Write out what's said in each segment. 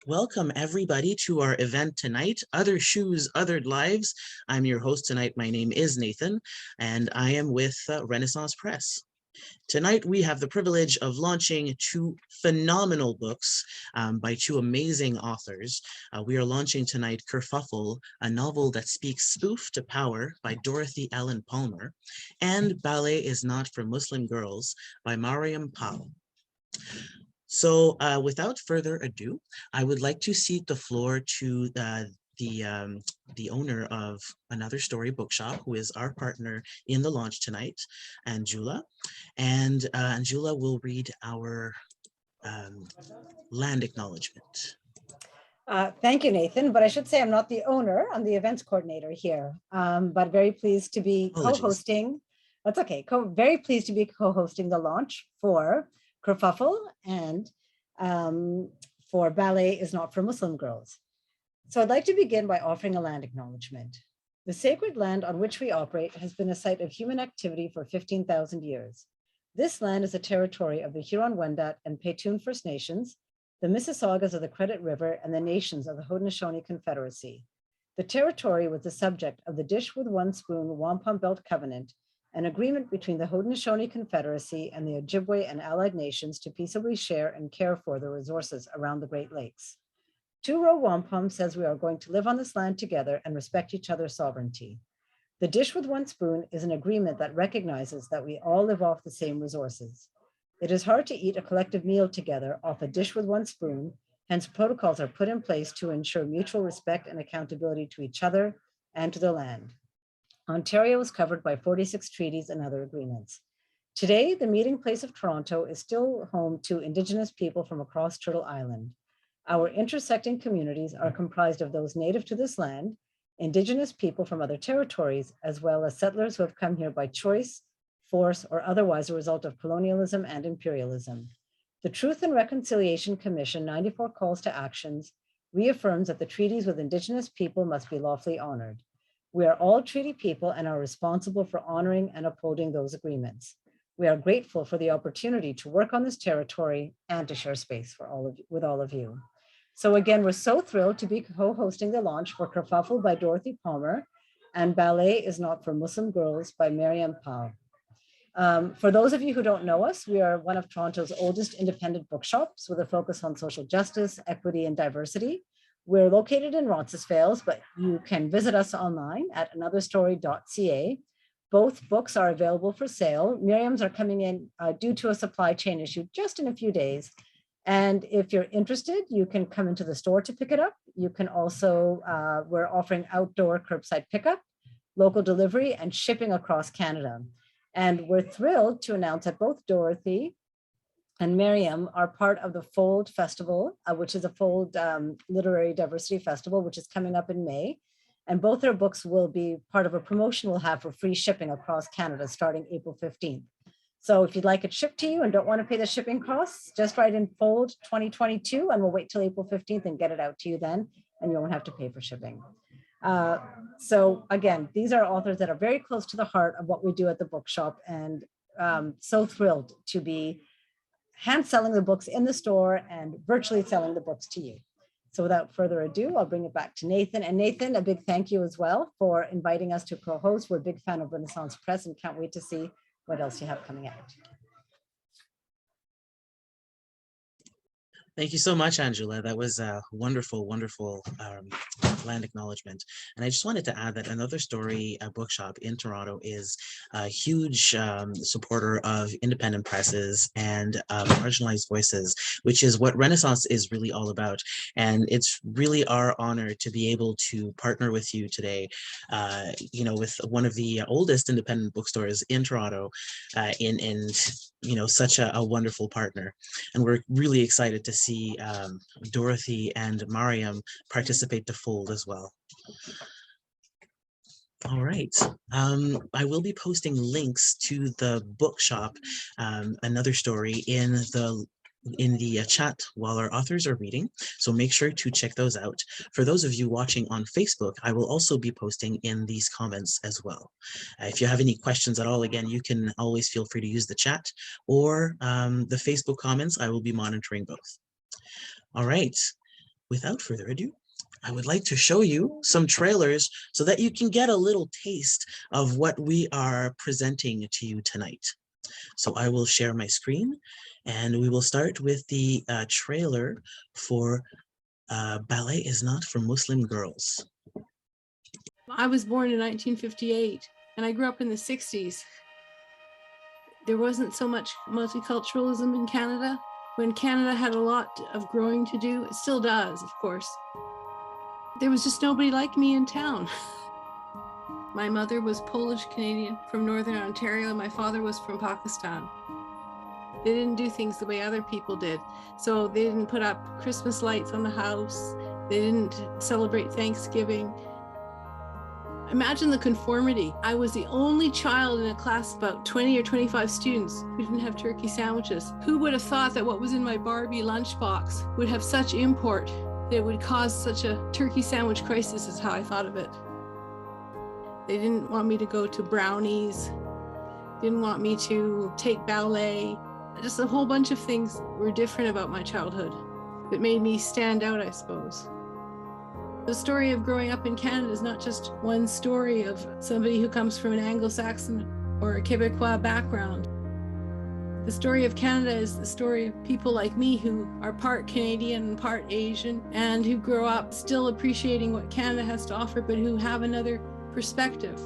Welcome everybody to our event tonight, Other Shoes, Other Lives. I'm your host tonight. My name is Nathan, and I am with Renaissance Press. Tonight, we have the privilege of launching two phenomenal books by two amazing authors. We are launching tonight Kerfuffle, a novel that speaks spoof to power by Dorothy Allen Palmer, and Ballet is Not for Muslim Girls by Mariam Pal. So without further ado, I would like to cede the floor to the, um, the owner of Another Story Bookshop, who is our partner in the launch tonight, Anjula. And Anjula will read our um, land acknowledgement. Thank you, Nathan. But I should say I'm not the owner. I'm the events coordinator here. But very pleased to be Apologies. co-hosting. That's okay. Very pleased to be co-hosting the launch for Kerfuffle and for Ballet is Not for Muslim Girls. So I'd like to begin by offering a land acknowledgement. The sacred land on which we operate has been a site of human activity for 15,000 years. This land is a territory of the Huron-Wendat and Petun First Nations, the Mississaugas of the Credit River, and the nations of the Haudenosaunee Confederacy. The territory was the subject of the Dish with One Spoon Wampum Belt Covenant, an agreement between the Haudenosaunee Confederacy and the Ojibwe and allied nations to peaceably share and care for the resources around the Great Lakes. Two Row Wampum says we are going to live on this land together and respect each other's sovereignty. The Dish with One Spoon is an agreement that recognizes that we all live off the same resources. It is hard to eat a collective meal together off a dish with one spoon, hence protocols are put in place to ensure mutual respect and accountability to each other and to the land. Ontario is covered by 46 treaties and other agreements. Today, the meeting place of Toronto is still home to Indigenous people from across Turtle Island. Our intersecting communities are comprised of those native to this land, Indigenous people from other territories, as well as settlers who have come here by choice, force, or otherwise a result of colonialism and imperialism. The Truth and Reconciliation Commission 94 Calls to Actions reaffirms that the treaties with Indigenous people must be lawfully honored. We are all treaty people and are responsible for honoring and upholding those agreements. We are grateful for the opportunity to work on this territory and to share space with all of you. So again, we're so thrilled to be co-hosting the launch for Kerfuffle by Dorothy Palmer and Ballet is Not for Muslim Girls by Mariam Pal. For those of you who don't know us, we are one of Toronto's oldest independent bookshops with a focus on social justice, equity, and diversity. We're located in Roncesvalles, but you can visit us online at anotherstory.ca. Both books are available for sale. Miriam's are coming in due to a supply chain issue just in a few days. And if you're interested, you can come into the store to pick it up. You can also, we're offering outdoor curbside pickup, local delivery, and shipping across Canada. And we're thrilled to announce that both Dorothy and Miriam are part of the Fold Festival, which is a Fold Literary Diversity Festival, which is coming up in May. And both their books will be part of a promotion we'll have for free shipping across Canada starting April 15th. So if you'd like it shipped to you and don't want to pay the shipping costs, just write in Fold 2022 and we'll wait till April 15th and get it out to you then, and you won't have to pay for shipping. So again, these are authors that are very close to the heart of what we do at the bookshop, and so thrilled to be hand selling the books in the store and virtually selling the books to you. So without further ado, I'll bring it back to Nathan. And Nathan, a big thank you as well for inviting us to co-host. We're a big fan of Renaissance Press and can't wait to see what else you have coming out. Thank you so much, Angela. That was a wonderful, wonderful land acknowledgement. And I just wanted to add that Another Story Bookshop in Toronto is a huge supporter of independent presses and marginalized voices, which is what Renaissance is really all about. And it's really our honor to be able to partner with you today, with one of the oldest independent bookstores in Toronto, such a wonderful partner. And we're really excited to see Dorothy and Mariam participate to Fold as well. All right. I will be posting links to the bookshop, Another Story, in the chat while our authors are reading, so make sure to check those out. For those of you watching on Facebook, I will also be posting in these comments as well. If you have any questions at all, again, you can always feel free to use the chat or the Facebook comments. I will be monitoring both. All right. without further ado, I would like to show you some trailers so that you can get a little taste of what we are presenting to you tonight. So I will share my screen and we will start with the trailer for Ballet is Not for Muslim Girls. I was born in 1958 and I grew up in the 60s. There wasn't so much multiculturalism in Canada. When Canada had a lot of growing to do, it still does, of course. There was just nobody like me in town. My mother was Polish Canadian from Northern Ontario, and my father was from Pakistan. They didn't do things the way other people did. So they didn't put up Christmas lights on the house. They didn't celebrate Thanksgiving. Imagine the conformity. I was the only child in a class of about 20 or 25 students who didn't have turkey sandwiches. Who would have thought that what was in my Barbie lunchbox would have such import that it would cause such a turkey sandwich crisis, is how I thought of it. They didn't want me to go to Brownies, didn't want me to take ballet. Just a whole bunch of things were different about my childhood that made me stand out, I suppose. The story of growing up in Canada is not just one story of somebody who comes from an Anglo-Saxon or a Quebecois background. The story of Canada is the story of people like me who are part Canadian and part Asian, and who grow up still appreciating what Canada has to offer, but who have another perspective.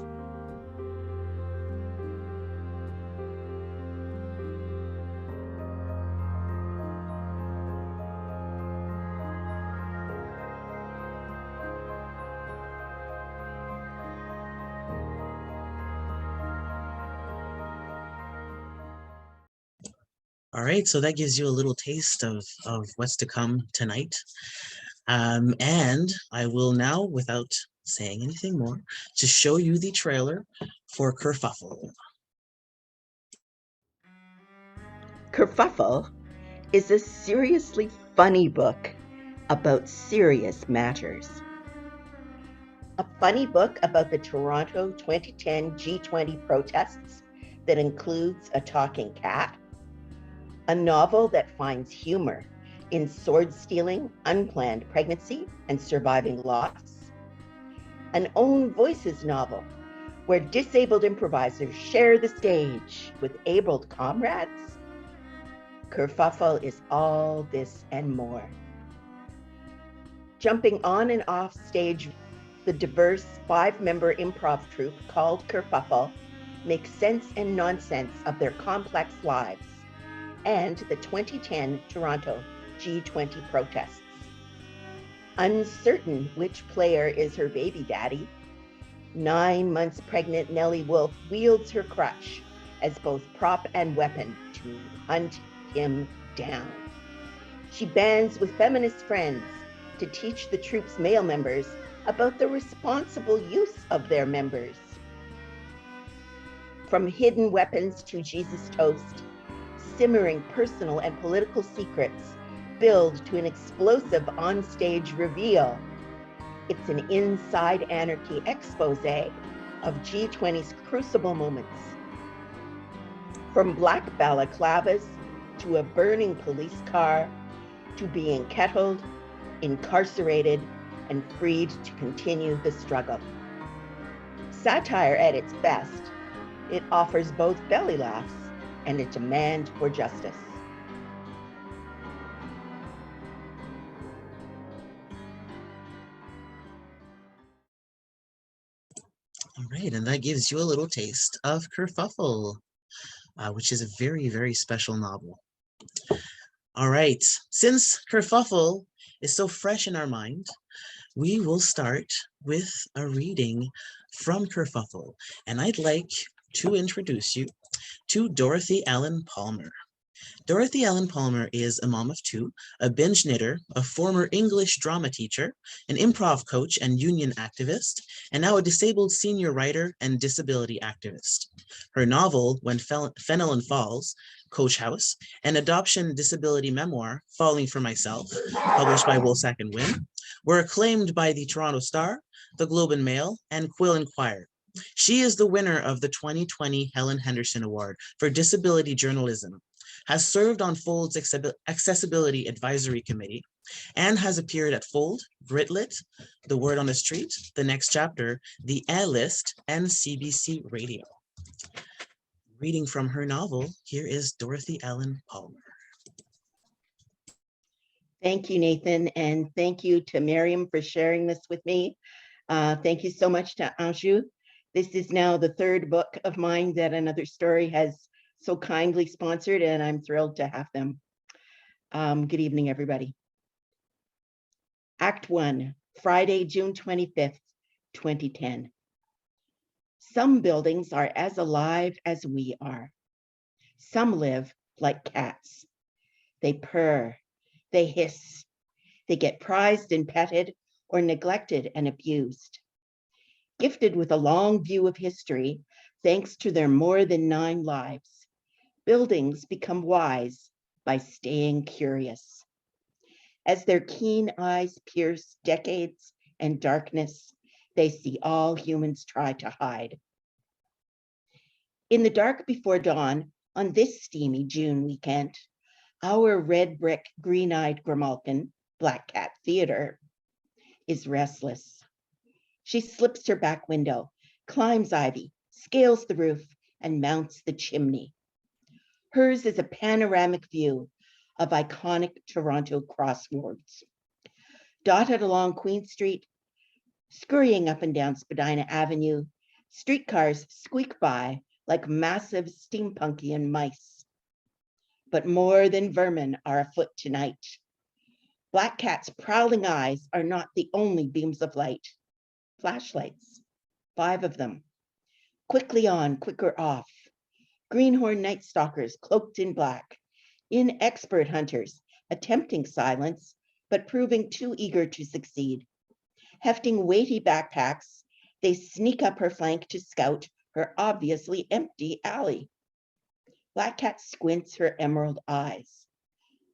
All right, so that gives you a little taste of what's to come tonight. And I will now, without saying anything more, to show you the trailer for Kerfuffle. Kerfuffle is a seriously funny book about serious matters. A funny book about the Toronto 2010 G20 protests that includes a talking cat. A novel that finds humor in sword stealing, unplanned pregnancy, and surviving loss. An own voices novel where disabled improvisers share the stage with abled comrades. Kerfuffle is all this and more. Jumping on and off stage, the diverse 5-member improv troupe called Kerfuffle makes sense and nonsense of their complex lives and the 2010 Toronto G20 protests. Uncertain which player is her baby daddy, 9 months pregnant Nellie Wolfe wields her crutch as both prop and weapon to hunt him down. She bands with feminist friends to teach the troupe's male members about the responsible use of their members. From hidden weapons to Jesus toast, simmering personal and political secrets build to an explosive onstage reveal. It's an inside anarchy expose of G20's crucible moments. From black balaclavas to a burning police car, to being kettled, incarcerated, and freed to continue the struggle. Satire at its best, it offers both belly laughs and a demand for justice. All right, and that gives you a little taste of Kerfuffle, which is a very, very special novel. All right, since Kerfuffle is so fresh in our mind, we will start with a reading from Kerfuffle, and I'd like to introduce you to Dorothy Allen Palmer. Dorothy Allen Palmer is a mom of two, a binge knitter, a former English drama teacher, an improv coach and union activist, and now a disabled senior writer and disability activist. Her novel, When Fenelon Falls, Coach House, an adoption disability memoir, Falling for Myself, published by Woolsack and Wynne, were acclaimed by the Toronto Star, the Globe and Mail, and Quill and Choir. She is the winner of the 2020 Helen Henderson Award for Disability Journalism, has served on Fold's Accessibility Advisory Committee, Anne has appeared at Fold, Britlit, The Word on the Street, The Next Chapter, The A-List, and CBC Radio. Reading from her novel, here is Dorothy Allen Palmer. Thank you, Nathan, and thank you to Miriam for sharing this with me. Thank you so much to Anju. This is now the third book of mine that Another Story has so kindly sponsored, and I'm thrilled to have them. Good evening, everybody. Act 1, Friday, June 25th, 2010. Some buildings are as alive as we are. Some live like cats. They purr, they hiss, they get prized and petted or neglected and abused. Gifted with a long view of history, thanks to their more than 9 lives, buildings become wise by staying curious. As their keen eyes pierce decades and darkness, they see all humans try to hide. In the dark before dawn, on this steamy June weekend, our red brick, green-eyed Grimalkin, Black Cat Theater, is restless. She slips her back window, climbs ivy, scales the roof, and mounts the chimney. Hers is a panoramic view of iconic Toronto crossroads. Dotted along Queen Street, scurrying up and down Spadina Avenue, streetcars squeak by like massive steampunkian mice. But more than vermin are afoot tonight. Black Cat's prowling eyes are not the only beams of light. Flashlights, 5 of them. Quickly on, quicker off. Greenhorn night stalkers cloaked in black. Inexpert hunters, attempting silence, but proving too eager to succeed. Hefting weighty backpacks, they sneak up her flank to scout her obviously empty alley. Black Cat squints her emerald eyes.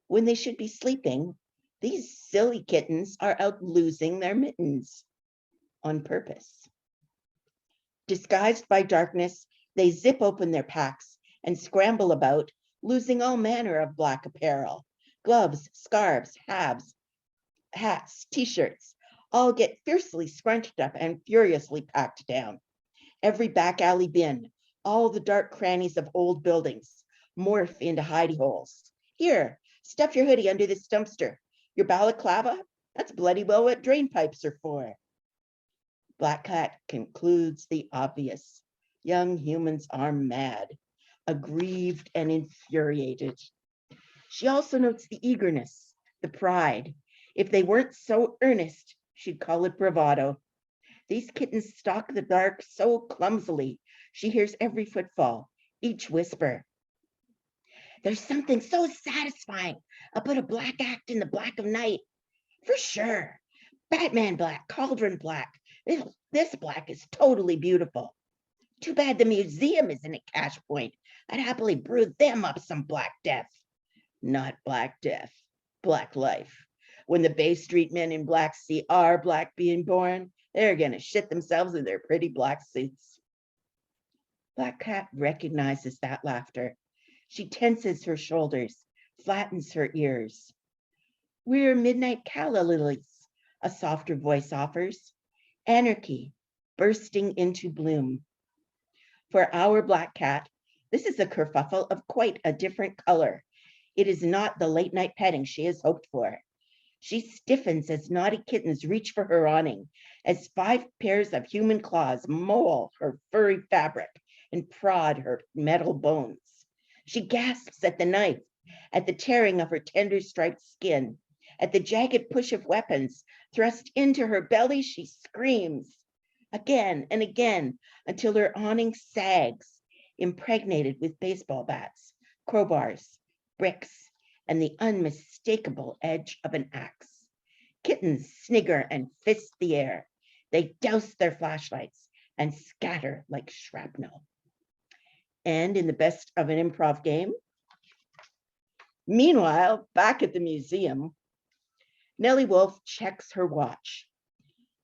When they should be sleeping, these silly kittens are out losing their mittens on purpose. Disguised by darkness, they zip open their packs and scramble about, losing all manner of black apparel. Gloves, scarves, hats, t-shirts, all get fiercely scrunched up and furiously packed down. Every back alley bin, all the dark crannies of old buildings morph into hidey holes. Here, stuff your hoodie under this dumpster. Your balaclava, that's bloody well what drain pipes are for. Black Cat concludes the obvious. Young humans are mad, aggrieved and infuriated. She also notes the eagerness, the pride. If they weren't so earnest, she'd call it bravado. These kittens stalk the dark so clumsily, she hears every footfall, each whisper. There's something so satisfying about a black act in the black of night. For sure. Batman black, cauldron black. This black is totally beautiful. Too bad the museum isn't at Cash Point. I'd happily brew them up some Black Death. Not Black Death, Black Life. When the Bay Street men in black see our black being born, they're gonna shit themselves in their pretty black suits. Black Cat recognizes that laughter. She tenses her shoulders, flattens her ears. We're midnight calla lilies, a softer voice offers. Anarchy, bursting into bloom. For our Black Cat, this is a kerfuffle of quite a different color. It is not the late night petting she has hoped for. She stiffens as naughty kittens reach for her awning, as 5 pairs of human claws mole her furry fabric and prod her metal bones. She gasps at the knife, at the tearing of her tender striped skin, at the jagged push of weapons thrust into her belly. She screams again and again until her awning sags, impregnated with baseball bats, crowbars, bricks, and the unmistakable edge of an axe. Kittens snigger and fist the air. They douse their flashlights and scatter like shrapnel. And in the best of an improv game, meanwhile, back at the museum, Nellie Wolfe checks her watch.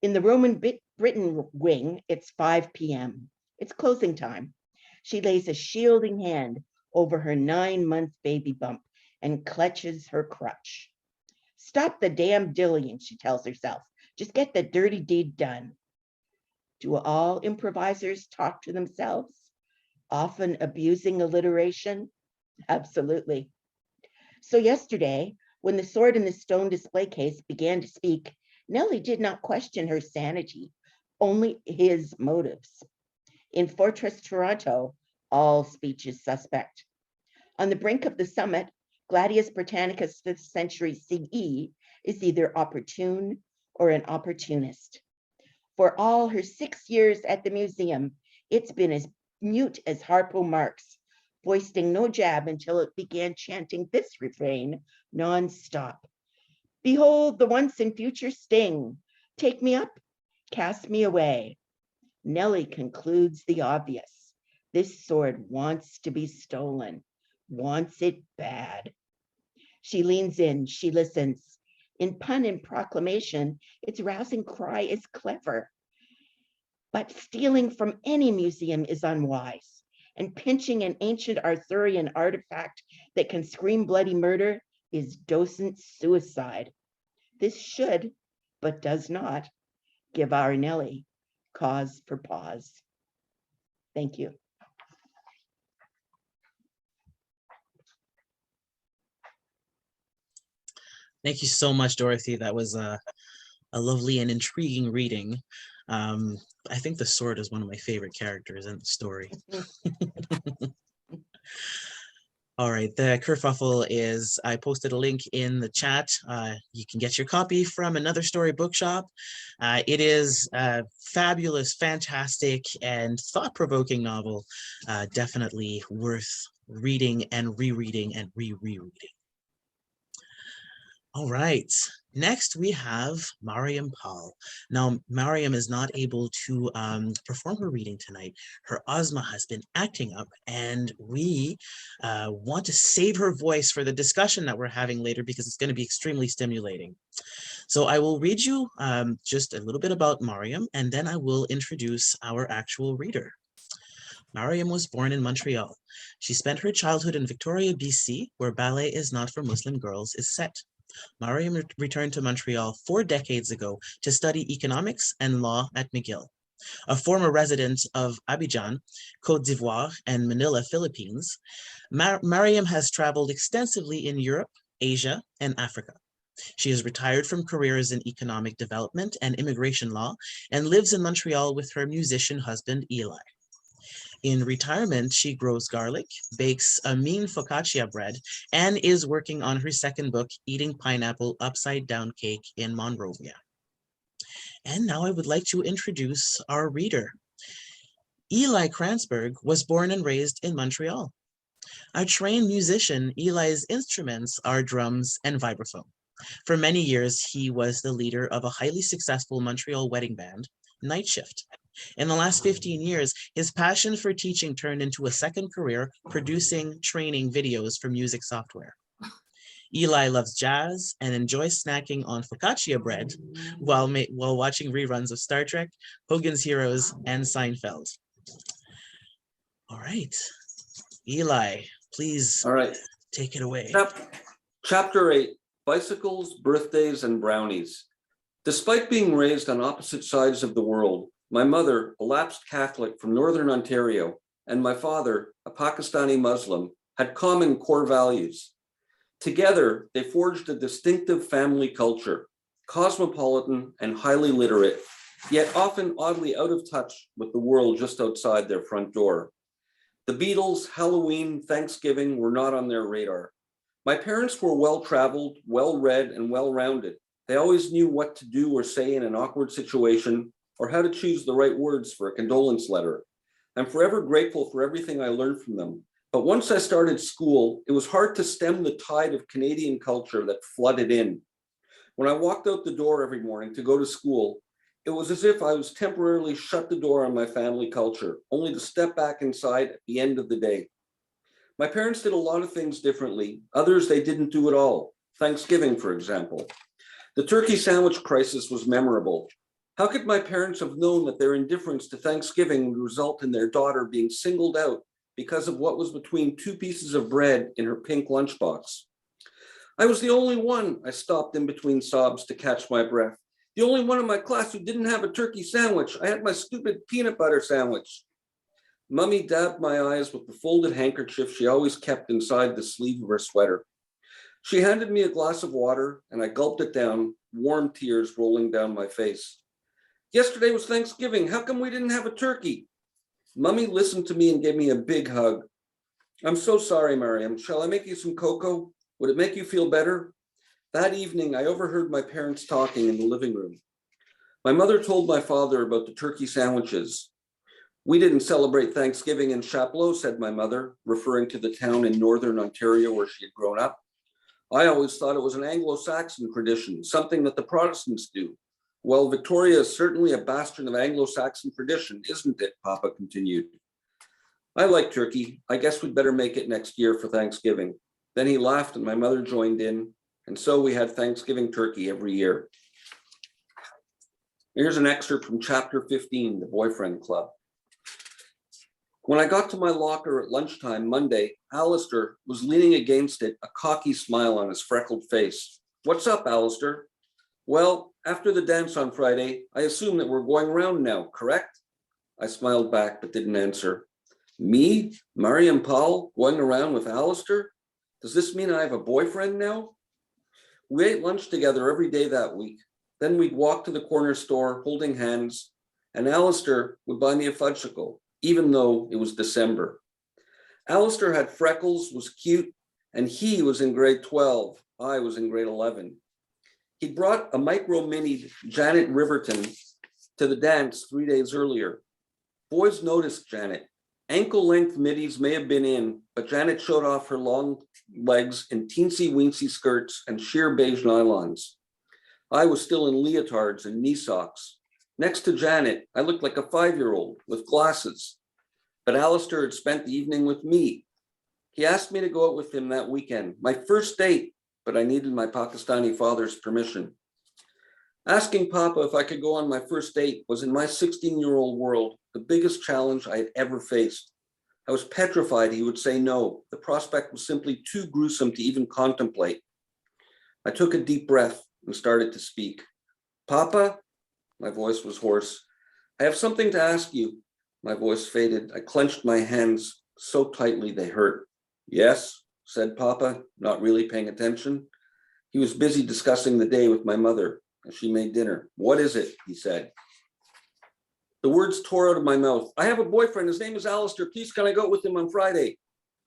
In the Roman Britain wing, it's 5 p.m. It's closing time. She lays a shielding hand over her 9-month baby bump and clutches her crutch. Stop the damn dillying, she tells herself. Just get the dirty deed done. Do all improvisers talk to themselves, often abusing alliteration? Absolutely. So yesterday, when the sword in the stone display case began to speak, Nellie did not question her sanity, only his motives. In Fortress Toronto, all speech is suspect. On the brink of the summit, Gladius Britannicus 5th century CE is either opportune or an opportunist. For all her 6 years at the museum, it's been as mute as Harpo Marx, foisting no jab until it began chanting this refrain nonstop. Behold the once and future sting. Take me up, cast me away. Nellie concludes the obvious. This sword wants to be stolen, wants it bad. She leans in, she listens. In pun and proclamation, its rousing cry is clever. But stealing from any museum is unwise, and pinching an ancient Arthurian artifact that can scream bloody murder is docent suicide. This should, but does not, give our Nellie cause for pause. Thank you. Thank you so much, Dorothy. That was a lovely and intriguing reading. I think the sword is one of my favorite characters in the story. All right, the kerfuffle is, I posted a link in the chat. You can get your copy from Another Story Bookshop. It is a fabulous, fantastic, and thought-provoking novel. Definitely worth reading and rereading and rereading. All right, next we have Mariam Paul. Now, Mariam is not able to perform her reading tonight. Her asthma has been acting up, and we want to save her voice for the discussion that we're having later because it's going to be extremely stimulating. So I will read you just a little bit about Mariam, and then I will introduce our actual reader. Mariam was born in Montreal. She spent her childhood in Victoria, BC, where Ballet is Not for Muslim Girls is set. Mariam returned to Montreal 4 decades ago to study economics and law at McGill. A former resident of Abidjan, Côte d'Ivoire, and Manila, Philippines, Mariam has traveled extensively in Europe, Asia, and Africa. She is retired from careers in economic development and immigration law and lives in Montreal with her musician husband, Eli. In retirement, she grows garlic, bakes a mean focaccia bread, and is working on her second book, Eating Pineapple Upside Down Cake in Monrovia. And now I would like to introduce our reader. Eli Kranzberg was born and raised in Montreal. A trained musician, Eli's instruments are drums and vibraphone. For many years, he was the leader of a highly successful Montreal wedding band, Night Shift. In the last 15 years, his passion for teaching turned into a second career, producing training videos for music software. Eli loves jazz and enjoys snacking on focaccia bread while watching reruns of Star Trek, Hogan's Heroes, and Seinfeld. All right, Eli, please take it away. Chapter 8, Bicycles, Birthdays, and Brownies. Despite being raised on opposite sides of the world, my mother, a lapsed Catholic from Northern Ontario, and my father, a Pakistani Muslim, had common core values. Together, they forged a distinctive family culture, cosmopolitan and highly literate, yet often oddly out of touch with the world just outside their front door. The Beatles, Halloween, Thanksgiving were not on their radar. My parents were well-traveled, well-read, and well-rounded. They always knew what to do or say in an awkward situation, or how to choose the right words for a condolence letter. I'm forever grateful for everything I learned from them. But once I started school, it was hard to stem the tide of Canadian culture that flooded in. When I walked out the door every morning to go to school, it was as if I was temporarily shut the door on my family culture, only to step back inside at the end of the day. My parents did a lot of things differently. Others they didn't do at all. Thanksgiving, for example. The turkey sandwich crisis was memorable. How could my parents have known that their indifference to Thanksgiving would result in their daughter being singled out because of what was between 2 pieces of bread in her pink lunchbox? I was the only one, I stopped in between sobs to catch my breath. The only one in my class who didn't have a turkey sandwich. I had my stupid peanut butter sandwich. Mummy dabbed my eyes with the folded handkerchief she always kept inside the sleeve of her sweater. She handed me a glass of water and I gulped it down, warm tears rolling down my face. Yesterday was Thanksgiving. How come we didn't have a turkey? Mummy listened to me and gave me a big hug. I'm so sorry, Mariam. Shall I make you some cocoa? Would it make you feel better? That evening, I overheard my parents talking in the living room. My mother told my father about the turkey sandwiches. We didn't celebrate Thanksgiving in Chapleau, said my mother, referring to the town in northern Ontario where she had grown up. I always thought it was an Anglo-Saxon tradition, something that the Protestants do. Well, Victoria is certainly a bastion of Anglo-Saxon tradition, isn't it? Papa continued. I like turkey. I guess we'd better make it next year for Thanksgiving. Then he laughed and my mother joined in. And so we had Thanksgiving turkey every year. Here's an excerpt from chapter 15, The Boyfriend Club. When I got to my locker at lunchtime Monday, Alistair was leaning against it, a cocky smile on his freckled face. What's up, Alistair? Well, after the dance on Friday, I assume that we're going around now, correct? I smiled back but didn't answer. Me, Mariam Powell, going around with Alistair? Does this mean I have a boyfriend now? We ate lunch together every day that week. Then we'd walk to the corner store holding hands, and Alistair would buy me a fudgesicle, even though it was December. Alistair had freckles, was cute, and he was in grade 12. I was in grade 11. He brought a micro-minied Janet Riverton to the dance 3 days earlier. Boys noticed Janet. Ankle-length middies may have been in, but Janet showed off her long legs in teensy-weensy skirts and sheer beige nylons. I was still in leotards and knee socks. Next to Janet, I looked like a 5-year-old with glasses. But Alistair had spent the evening with me. He asked me to go out with him that weekend, my first date, but I needed my Pakistani father's permission. Asking Papa if I could go on my first date was, in my 16-year-old world, the biggest challenge I had ever faced. I was petrified he would say no. The prospect was simply too gruesome to even contemplate. I took a deep breath and started to speak. Papa, my voice was hoarse. I have something to ask you. My voice faded. I clenched my hands so tightly they hurt. Yes, said Papa, not really paying attention. He was busy discussing the day with my mother as she made dinner. What is it? He said. The words tore out of my mouth. I have a boyfriend. His name is Alistair. Please, can I go out with him on Friday?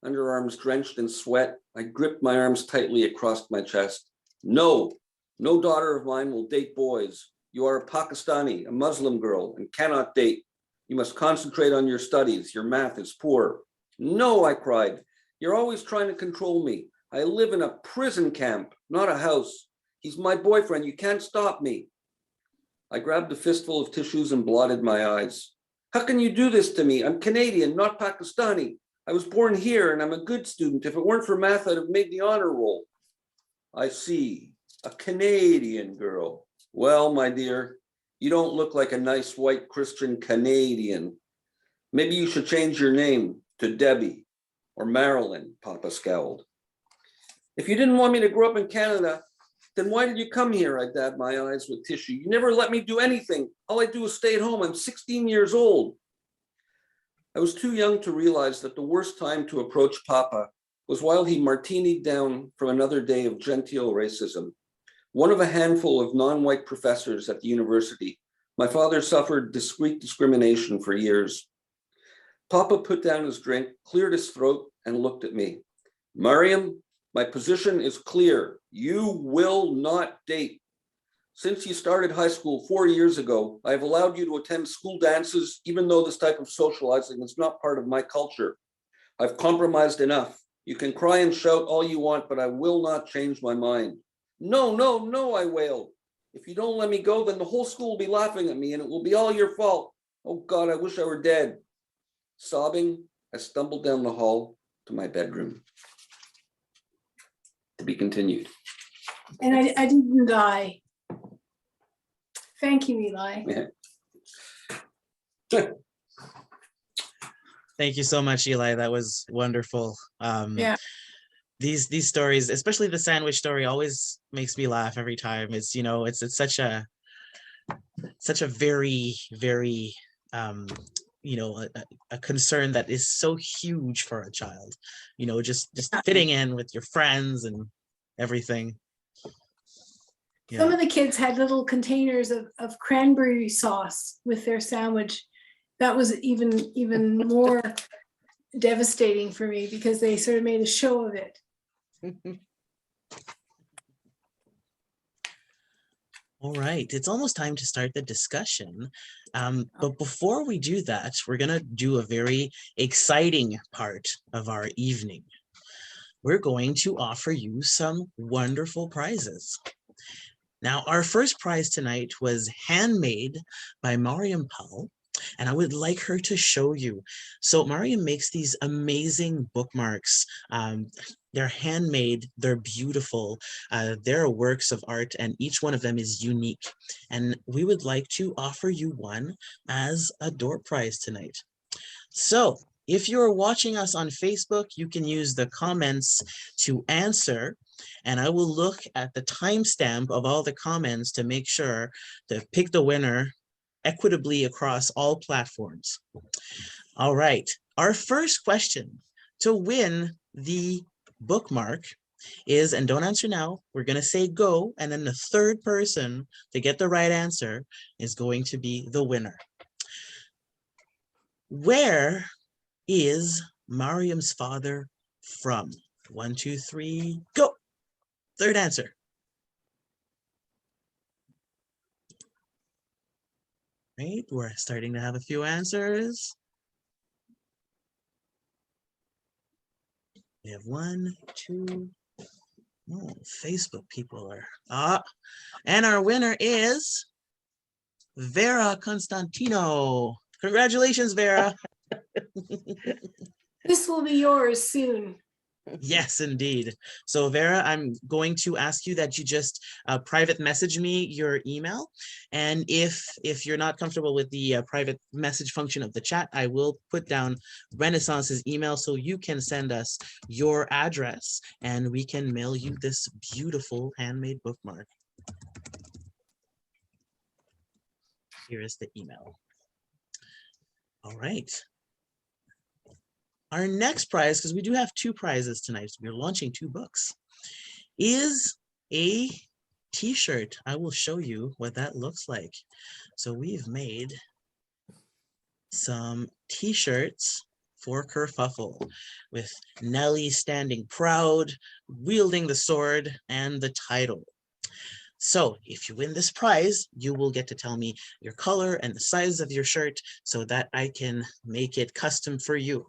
Underarms drenched in sweat, I gripped my arms tightly across my chest. No, no daughter of mine will date boys. You are a Pakistani, a Muslim girl, and cannot date. You must concentrate on your studies. Your math is poor. No, I cried. You're always trying to control me. I live in a prison camp, not a house. He's my boyfriend. You can't stop me. I grabbed a fistful of tissues and blotted my eyes. How can you do this to me? I'm Canadian, not Pakistani. I was born here and I'm a good student. If it weren't for math, I'd have made the honor roll. I see. A Canadian girl. Well, my dear, you don't look like a nice white Christian Canadian. Maybe you should change your name to Debbie or Marilyn, Papa scowled. If you didn't want me to grow up in Canada, then why did you come here? I dabbed my eyes with tissue. You never let me do anything. All I do is stay at home. I'm 16 years old. I was too young to realize that the worst time to approach Papa was while he martinied down from another day of genteel racism. One of a handful of non-white professors at the university, my father suffered discrete discrimination for years. Papa put down his drink, cleared his throat, and looked at me. Mariam, my position is clear. You will not date. Since you started high school 4 years ago, I have allowed you to attend school dances, even though this type of socializing is not part of my culture. I've compromised enough. You can cry and shout all you want, but I will not change my mind. No, no, no, I wailed. If you don't let me go, then the whole school will be laughing at me and it will be all your fault. Oh God, I wish I were dead. Sobbing, I stumbled down the hall to my bedroom. To be continued. And I didn't die. Thank you, Eli. Yeah. Thank you so much, Eli. That was wonderful. Yeah. these stories, especially the sandwich story, always makes me laugh every time. It's, you know, it's such a very, very you know, a concern that is so huge for a child, you know, just fitting in with your friends and everything. Some Yeah. of the kids had little containers of cranberry sauce with their sandwich. That was even more devastating for me because they sort of made a show of it. All right, it's almost time to start the discussion. But before we do that, we're gonna do a very exciting part of our evening. We're going to offer you some wonderful prizes. Now, our first prize tonight was handmade by Mariam Powell, and I would like her to show you. So Mariam makes these amazing bookmarks. They're handmade, they're beautiful, they're works of art, and each one of them is unique. And we would like to offer you one as a door prize tonight. So if you're watching us on Facebook, you can use the comments to answer, and I will look at the timestamp of all the comments to make sure to pick the winner equitably across all platforms. All right, our first question to win the bookmark is, and don't answer now, we're gonna say go, and then the third person to get the right answer is going to be the winner. Where is Mariam's father from? 1, 2, 3, go. Third answer. Right, we're starting to have a few answers. We have 1, 2. Oh, Facebook people are and our winner is Vera Constantino. Congratulations, Vera. This will be yours soon. Yes, indeed. So Vera, I'm going to ask you that you just private message me your email. And if you're not comfortable with the private message function of the chat, I will put down Renaissance's email so you can send us your address and we can mail you this beautiful handmade bookmark. Here is the email. All right. Our next prize, because we do have 2 prizes tonight, so we're launching 2 books, is a t-shirt. I will show you what that looks like. So we've made some t-shirts for Kerfuffle with Nellie standing proud, wielding the sword, and the title. So if you win this prize, you will get to tell me your color and the size of your shirt so that I can make it custom for you.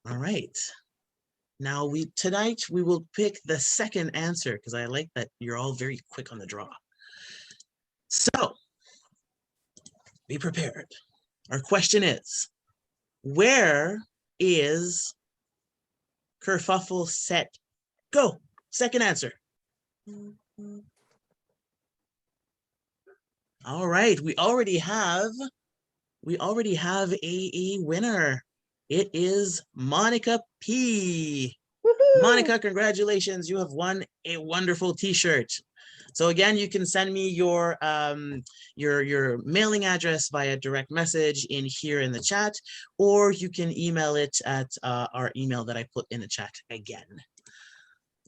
All right. Now tonight we will pick the second answer because I like that you're all very quick on the draw. So be prepared. Our question is, where is Kerfuffle set? Go. Second answer. All right, we already have a winner. It is Monica P. Monica, congratulations. You have won a wonderful t-shirt. So again, you can send me your mailing address via direct message in here in the chat, or you can email it at our email that I put in the chat again.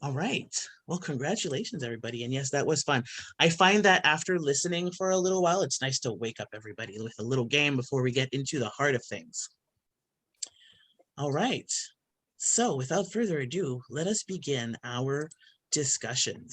All right. Well, congratulations, everybody. And yes, that was fun. I find that after listening for a little while, it's nice to wake up everybody with a little game before we get into the heart of things. All right. So without further ado, let us begin our discussion.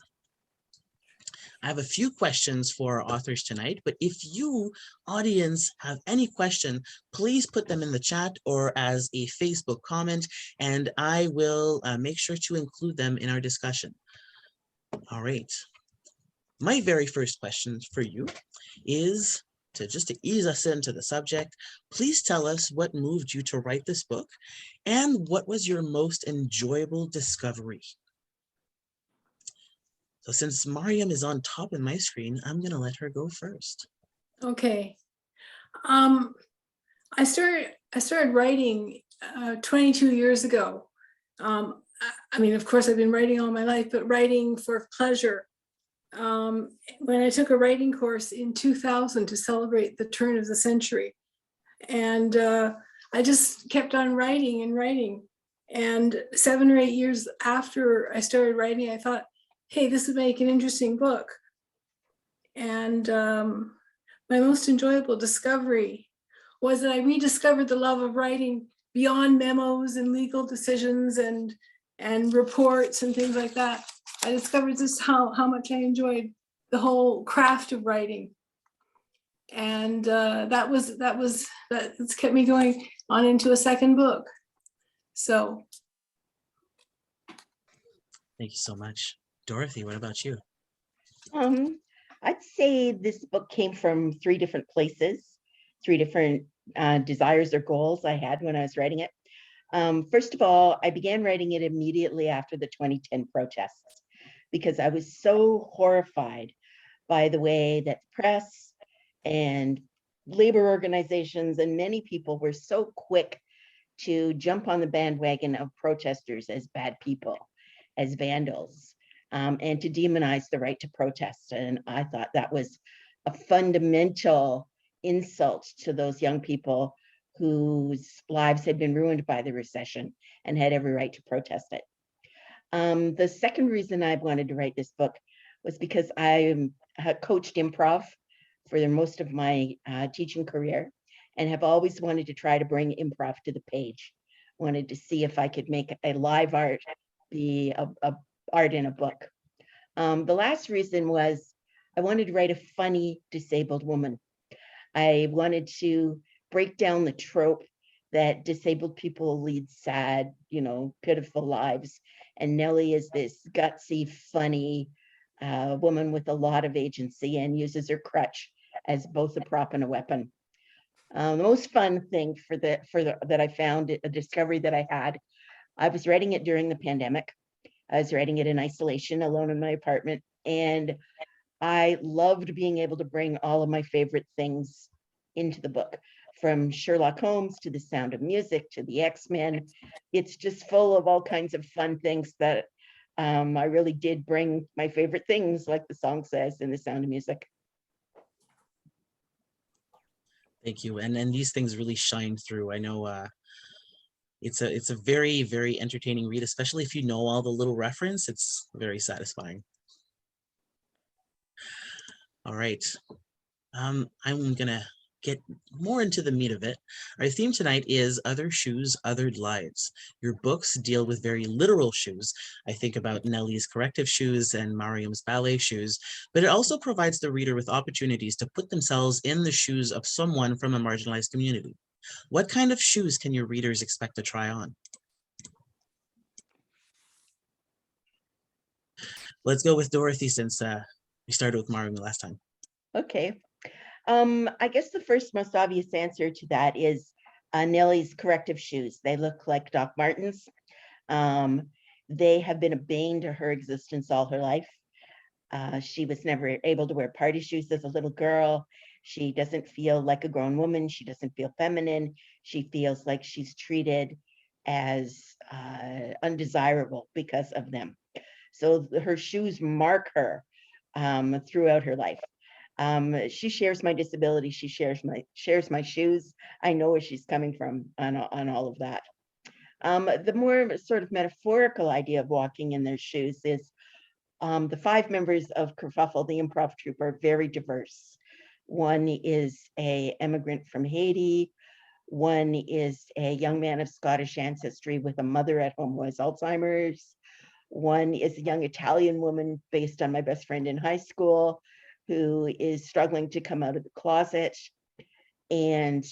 I have a few questions for our authors tonight, but if you, audience, have any question, please put them in the chat or as a Facebook comment, and I will make sure to include them in our discussion. All right. My very first question for you is just to ease us into the subject. Please tell us what moved you to write this book and what was your most enjoyable discovery. So since Mariam is on top of my screen, I'm going to let her go first. Okay. I started writing 22 years ago. I mean, of course, I've been writing all my life, but writing for pleasure. When I took a writing course in 2000 to celebrate the turn of the century, and I just kept on writing and writing. And 7 or 8 years after I started writing, I thought, hey, this would make an interesting book. And my most enjoyable discovery was that I rediscovered the love of writing beyond memos and legal decisions and reports and things like that. I discovered just how much I enjoyed the whole craft of writing. And that's kept me going on into a second book. So. Thank you so much. Dorothy, what about you? I'd say this book came from 3 different places, 3 different desires or goals I had when I was writing it. First of all, I began writing it immediately after the 2010 protests because I was so horrified by the way that the press and labor organizations and many people were so quick to jump on the bandwagon of protesters as bad people, as vandals, and to demonize the right to protest. And I thought that was a fundamental insult to those young people whose lives had been ruined by the recession and had every right to protest it. The second reason I wanted to write this book was because I coached improv for most of my teaching career and have always wanted to try to bring improv to the page. Wanted to see if I could make a live art be a art in a book. The last reason was I wanted to write a funny disabled woman. I wanted to break down the trope that disabled people lead sad, pitiful lives. And Nellie is this gutsy, funny woman with a lot of agency and uses her crutch as both a prop and a weapon. The most fun thing that I found, a discovery that I had, I was writing it during the pandemic. I was writing it in isolation, alone in my apartment, and I loved being able to bring all of my favorite things into the book, from Sherlock Holmes to The Sound of Music to the X-Men. It's just full of all kinds of fun things that I really did bring my favorite things, like the song says in The Sound of Music. Thank you. And these things really shine through. I know it's a very, very entertaining read, especially if you know all the little reference. It's very satisfying. All right. I'm gonna get more into the meat of it. Our theme tonight is Other Shoes, Othered Lives. Your books deal with very literal shoes. I think about Nellie's corrective shoes and Mariam's ballet shoes, but it also provides the reader with opportunities to put themselves in the shoes of someone from a marginalized community. What kind of shoes can your readers expect to try on? Let's go with Dorothy, since we started with Mariam last time. Okay. I guess the first most obvious answer to that is Nellie's corrective shoes. They look like Doc Martens. They have been a bane to her existence all her life. She was never able to wear party shoes as a little girl. She doesn't feel like a grown woman. She doesn't feel feminine. She feels like she's treated as undesirable because of them. So her shoes mark her throughout her life. She shares my disability. She shares my shoes. I know where she's coming from on all of that. The more sort of metaphorical idea of walking in their shoes is the 5 members of Kerfuffle, the improv troupe, are very diverse. One is an immigrant from Haiti. One is a young man of Scottish ancestry with a mother at home who has Alzheimer's. One is a young Italian woman based on my best friend in high school who is struggling to come out of the closet. And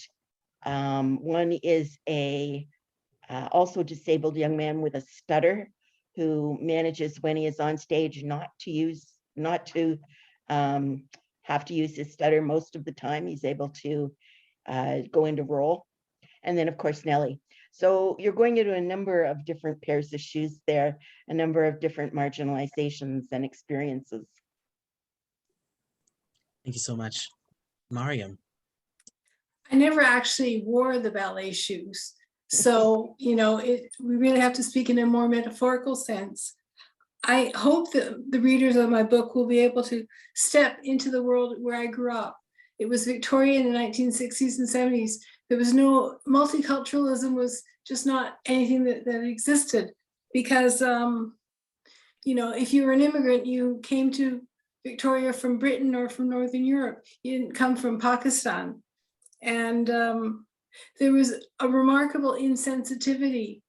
one is a also disabled young man with a stutter who manages, when he is on stage, not to have to use his stutter most of the time. He's able to go into role. And then, of course, Nellie. So you're going into a number of different pairs of shoes there, a number of different marginalizations and experiences. Thank you so much. Mariam. I never actually wore the ballet shoes. So, we really have to speak in a more metaphorical sense. I hope that the readers of my book will be able to step into the world where I grew up. It was Victoria in the 1960s and 70s. There was no multiculturalism, was just not anything that existed, because if you were an immigrant, you came to Victoria from Britain or from Northern Europe. You didn't come from Pakistan. And there was a remarkable insensitivity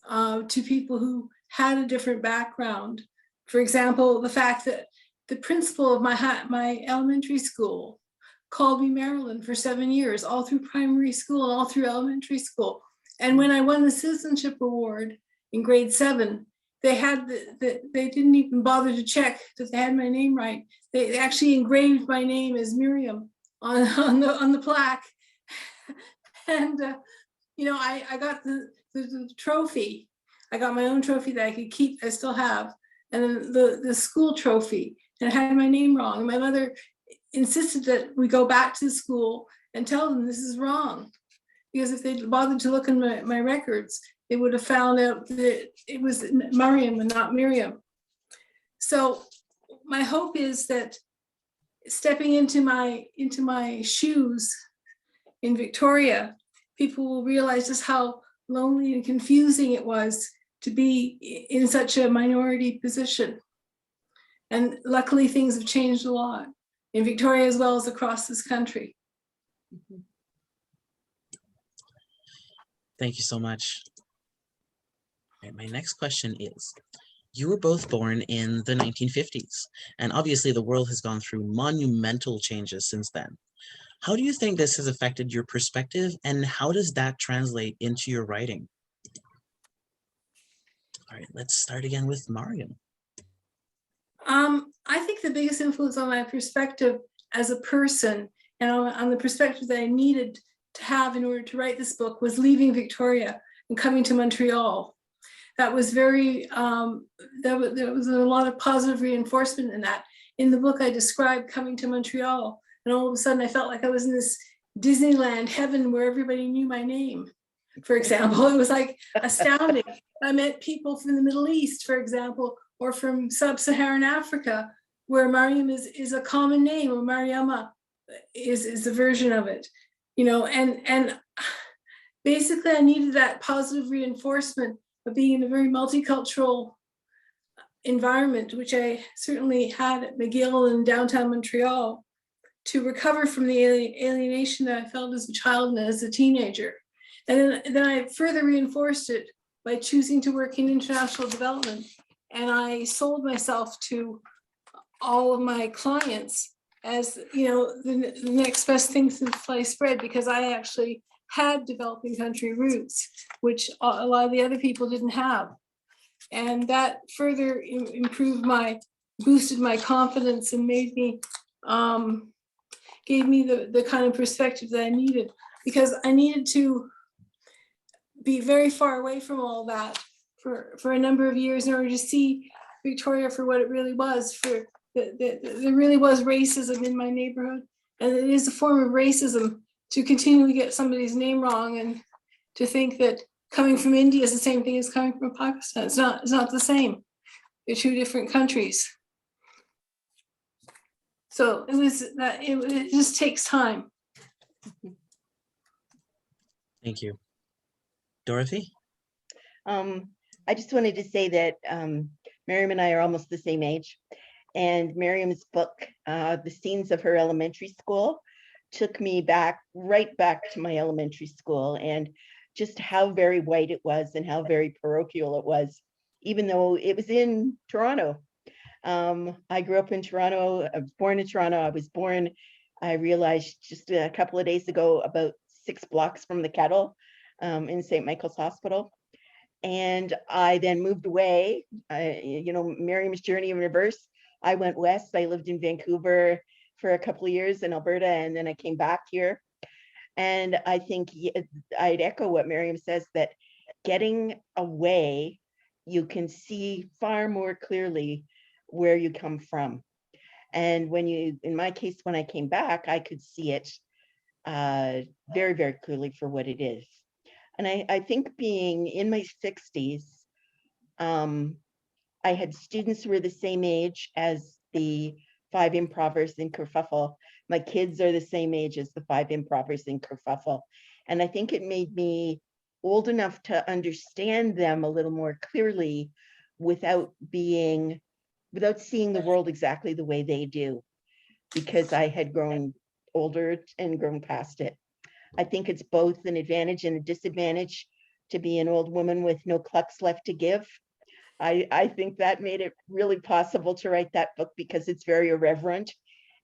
to people who had a different background. For example, the fact that the principal of my elementary school called me Marilyn for 7 years, all through primary school and all through elementary school. And when I won the citizenship award in grade 7, they didn't even bother to check that they had my name right. They actually engraved my name as Miriam on the plaque. And I got the trophy. I got my own trophy that I could keep, I still have. And then the school trophy, and it had my name wrong. And my mother insisted that we go back to the school and tell them this is wrong. Because if they'd bothered to look in my records, they would have found out that it was Mariam and not Miriam. So my hope is that stepping into my shoes in Victoria, people will realize just how lonely and confusing it was to be in such a minority position. And luckily things have changed a lot in Victoria as well as across this country. Thank you so much. All right, my next question is, you were both born in the 1950s, and obviously the world has gone through monumental changes since then. How do you think this has affected your perspective, and how does that translate into your writing? All right, let's start again with Mariam. I think the biggest influence on my perspective as a person and on the perspective that I needed to have in order to write this book was leaving Victoria and coming to Montreal. That was there was a lot of positive reinforcement in that. In the book, I described coming to Montreal, and all of a sudden I felt like I was in this Disneyland heaven where everybody knew my name. For example, it was like astounding. I met people from the Middle East, for example, or from sub-Saharan Africa, where Mariam is a common name, or Mariama is a version of it, and basically I needed that positive reinforcement of being in a very multicultural environment, which I certainly had at McGill in downtown Montreal, to recover from the alienation that I felt as a child and as a teenager. And then I further reinforced it by choosing to work in international development. And I sold myself to all of my clients as, the next best thing since sliced bread, because I actually had developing country roots, which a lot of the other people didn't have. And that further boosted my confidence and made me, gave me the kind of perspective that I needed, because I needed to be very far away from all that for a number of years in order to see Victoria for what it really was. There really was racism in my neighborhood, and it is a form of racism to continually get somebody's name wrong and to think that coming from India is the same thing as coming from Pakistan. It's not the same. They're two different countries. So it just takes time. Thank you. Dorothy? I just wanted to say that Miriam and I are almost the same age. And Miriam's book, The Scenes of Her Elementary School, took me right back to my elementary school, and just how very white it was and how very parochial it was, even though it was in Toronto. I grew up in Toronto, I was born in Toronto. I realized just a couple of days ago, about 6 blocks from the Kettle in St. Michael's Hospital. And I then moved away, Miriam's journey in reverse. I went west. I lived in Vancouver for a couple of years in Alberta, and then I came back here. And I think I'd echo what Miriam says, that getting away, you can see far more clearly where you come from. And in my case, when I came back, I could see it very, very clearly for what it is. And I think being in my 60s, I had students who were the same age as the 5 improvers in Kerfuffle. My kids are the same age as the 5 improvers in Kerfuffle. And I think it made me old enough to understand them a little more clearly without seeing the world exactly the way they do, because I had grown older and grown past it. I think it's both an advantage and a disadvantage to be an old woman with no clucks left to give. I think that made it really possible to write that book because it's very irreverent.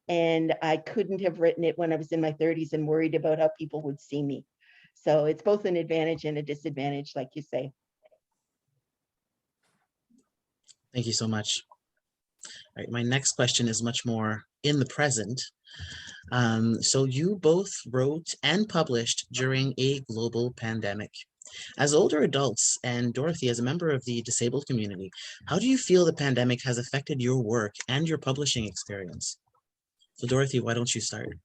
And I couldn't have written it when I was in my 30s and worried about how people would see me. So it's both an advantage and a disadvantage, like you say. Thank you so much. All right, my next question is much more in the present. So you both wrote and published during a global pandemic. As older adults, and Dorothy, as a member of the disabled community, how do you feel the pandemic has affected your work and your publishing experience? So Dorothy, why don't you start?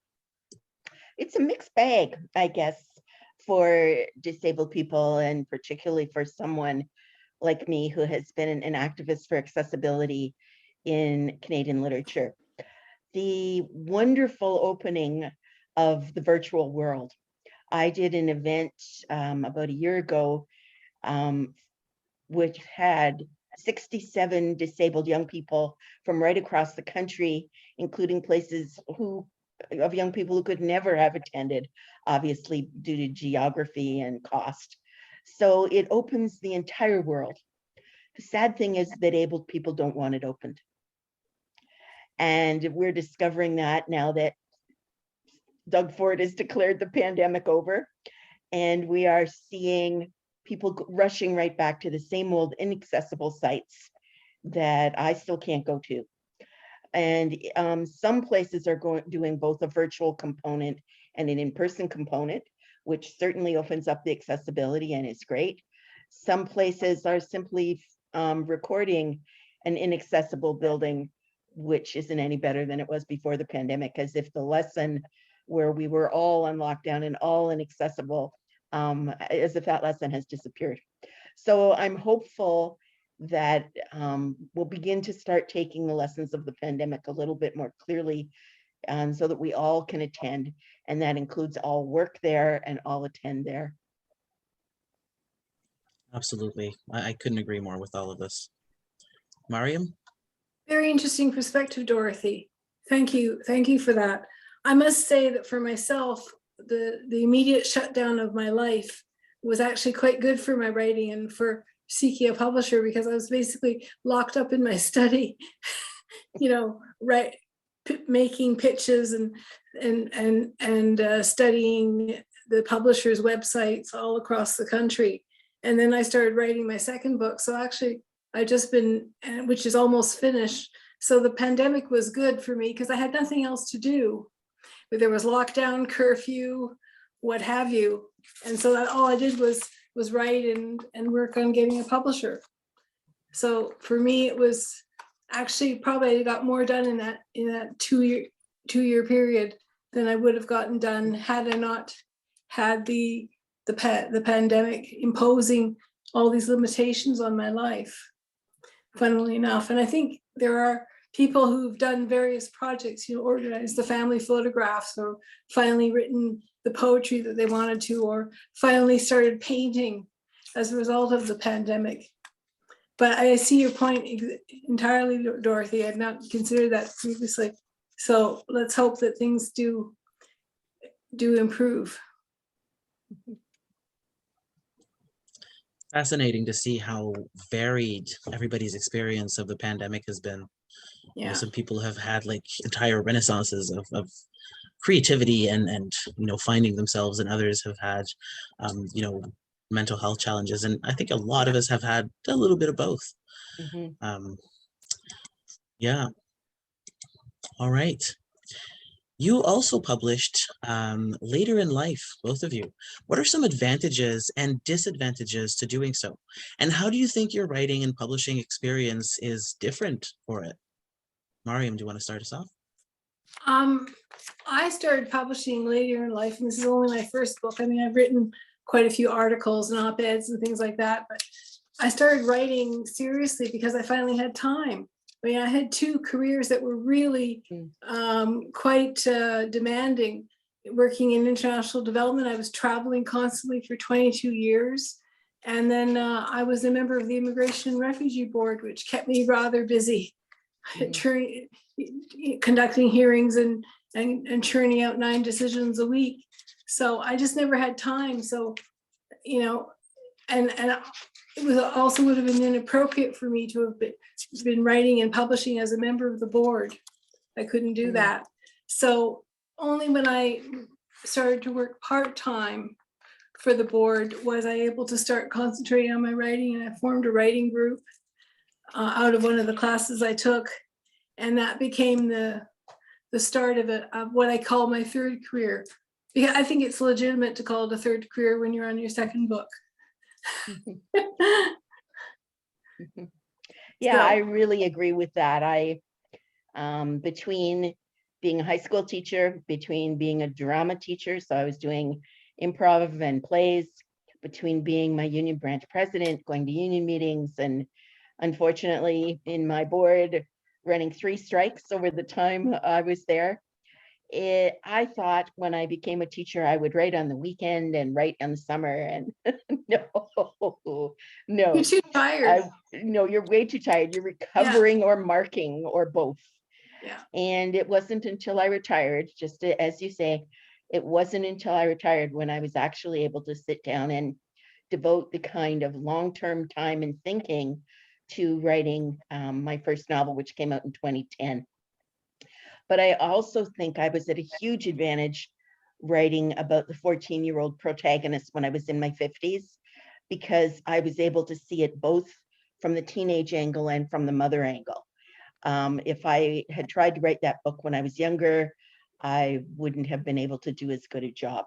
It's a mixed bag, I guess, for disabled people, and particularly for someone like me who has been an activist for accessibility in Canadian literature. The wonderful opening of the virtual world. I did an event about a year ago, which had 67 disabled young people from right across the country, including places of young people who could never have attended, obviously due to geography and cost. So it opens the entire world. The sad thing is that able people don't want it opened. And we're discovering that now that Doug Ford has declared the pandemic over, and we are seeing people rushing right back to the same old inaccessible sites that I still can't go to. And some places are doing both a virtual component and an in-person component, which certainly opens up the accessibility and is great. Some places are simply recording an inaccessible building, which isn't any better than it was before the pandemic, as if the lesson where we were all on lockdown and all inaccessible, as if that lesson has disappeared. So I'm hopeful that we'll begin to start taking the lessons of the pandemic a little bit more clearly, so that we all can attend, and that includes all work there and all attend there. Absolutely. I couldn't agree more with all of this. Mariam? Very interesting perspective, Dorothy. Thank you. Thank you for that. I must say that for myself, the immediate shutdown of my life was actually quite good for my writing and for seeking a publisher, because I was basically locked up in my study, making pitches and studying the publishers' websites all across the country. And then I started writing my second book. So actually, I just been, which is almost finished. So the pandemic was good for me because I had nothing else to do. But there was lockdown, curfew, what have you. And so that all I did was write and work on getting a publisher. So for me, it was actually probably I got more done in that two-year period than I would have gotten done had I not had the pandemic imposing all these limitations on my life, funnily enough. And I think there are people who've done various projects, organized the family photographs, or finally written the poetry that they wanted to, or finally started painting as a result of the pandemic. But I see your point entirely, Dorothy. I had not considered that previously. So let's hope that things do improve. Fascinating to see how varied everybody's experience of the pandemic has been. Yeah. Some people have had like entire renaissances of creativity and finding themselves, and others have had mental health challenges, and I think a lot of us have had a little bit of both. Mm-hmm. Yeah. All right. You also published later in life, both of you. What are some advantages and disadvantages to doing so? And how do you think your writing and publishing experience is different for it? Mariam, do you want to start us off? I started publishing later in life, and this is only my first book. I mean, I've written quite a few articles and op-eds and things like that. But I started writing seriously because I finally had time. I mean, I had two careers that were really quite demanding. Working in international development, I was traveling constantly for 22 years. And then I was a member of the Immigration and Refugee Board, which kept me rather busy, conducting hearings and churning out 9 decisions a week. So I just never had time. So, and it was also would have been inappropriate for me to have been writing and publishing as a member of the board. I couldn't do that. So only when I started to work part-time for the board was I able to start concentrating on my writing, and I formed a writing group out of one of the classes I took, and that became the start of what I call my third career. Because I think it's legitimate to call it a third career when you're on your second book. Yeah, I really agree with that. Between being a high school teacher, between being a drama teacher, so I was doing improv and plays, between being my union branch president, going to union meetings, and unfortunately in my board running 3 strikes over the time I was there. I thought when I became a teacher, I would write on the weekend and write in the summer, and no. You're too tired. No, you're way too tired. You're recovering or marking or both. Yeah. And it wasn't until I retired, just as you say, it wasn't until I retired when I was actually able to sit down and devote the kind of long-term time and thinking to writing my first novel, which came out in 2010. But I also think I was at a huge advantage writing about the 14-year-old protagonist when I was in my 50s, because I was able to see it both from the teenage angle and from the mother angle. If I had tried to write that book when I was younger, I wouldn't have been able to do as good a job.